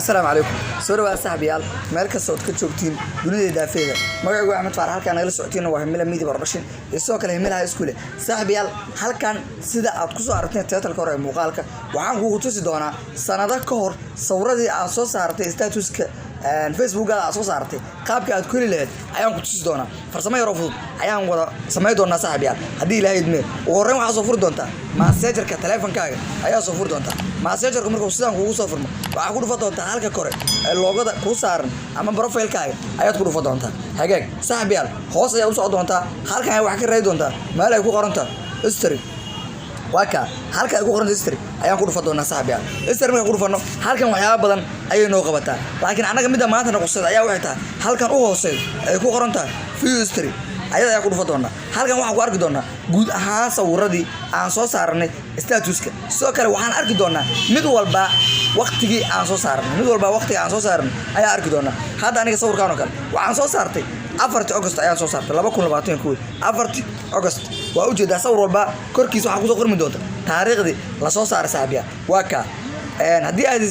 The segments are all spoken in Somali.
السلام عليكم سوري صاحبيال meel kasta oo ka joogtiin dunida daafeeda magacaygu Axmed Faarax halkaan nagala socotiin waa himila media barbashin isoo kale himilaha iskuule saaxiibayaal halkaan sida aad ku soo aragteen title hore muuqaalka waxaan kugu tusi doonaa sanado ka hor sawirradii aad soo saartay statuska Facebook aad soo saartay qaabka aad ku heli lahayd ayaan ku tusi doonaa farsamo yar oo fudud ayaan wada sameey doonaa saaxiibayaal hadii ilaahay idmeen ugu horreyn waxaad soo furi doontaa messengerka taleefankaaga ayaa soo furi doontaa messengerka markuu sidaan kugu soo furmo waxaa ku dhufan doontaa halka kore loogada ku saaran ama profile-kaaga ayaad ku dhufan doontaa hagaag saaxiibayaal hoos ayaa u socon doontaa halkan ay wax ka raadi doontaa meel ay ku qorantaa history waka halka ay ku qoran history ayaan ku dhufan doonaa saaxiibayaal history markaan ku dhufano halkan waxyaabo badan ayay noo qabataa laakiin anaga midda maanta noqosay ayaa waxay tahay halkan u hooseeyo ay ku qoran tahay view history ayada ku dhufan doonaa halkan waxaan ku arki doonaa guud ahaan sawirradii aan soo saarnay statuska sidoo kale waxaan arki doonaa mid walba waqtigii aan soo saarnay ayaa arki doonaa hadda aniga sawirkaan oo kale waxaan soo saartay 4 August ayaan soo saartay 2021 4 August waa u jeedaa sawir walba korkiisa waxa ku soo qormi doonta taariikhdii la soo saaray saaxiibayaal waa ka haddii aad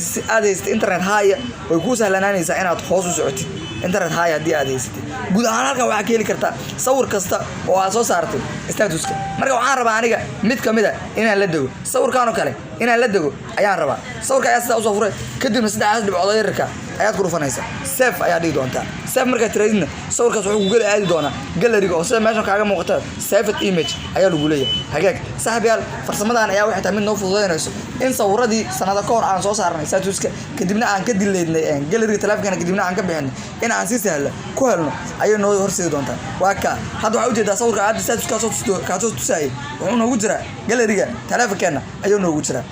haysatid internet haya way kuu sahlanaanaysaa inaad hoos u socotid internet haya haddii aad haysatid guud ahaan halkan waxaa ka heli kartaa sawir kasta oo aad soo saartay statuska marka waxaan rabaa aniga mid ka mid ah inaan la dego sawirkaan oo kale inaan la dego ayaan rabaa sawirka ayaa sidaa u soo furay kadibna saddexdaas dhibcood yarka ayaad ku dhufanaysaa save ayaa dhigi doontaa save markaad tiraadina sawirkaas wuxuu ku aadi doonaa galleryga oo sida meeshan kaaga muuqata saved image ayaa lagu leeyahay hagaag saaxiibayaal farsamadan ayaa waxay tahay mid noo fududeynayso in sawirradii sanado ka hor aan soo saarnay statuska kadibna aan ka dileednay galleryga taleefankana kadibna aan ka bixinay in aan si sahal ku helno ayay noo horseedi doontaa waa ka hadda waxaa ujeedaa sawirka aad statuska kaasoo tusayay wuxuu noogu jiraa galleryga taleefankeena ayuu noogu jiraa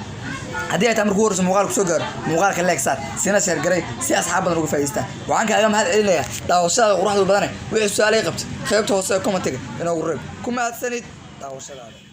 haddii ay tahay markuu horeyso muuqaalku soo gaaro muuqaalka like saar sina share garay si asxaab badan uga faa'iideystaan waxaan kaaga mahad celinayaa daawashada quruxda badan wixii su'aalo ay qabtay qaybta hoose ee comment-ga inoogu reeb ku mahadsanid daawashadaada.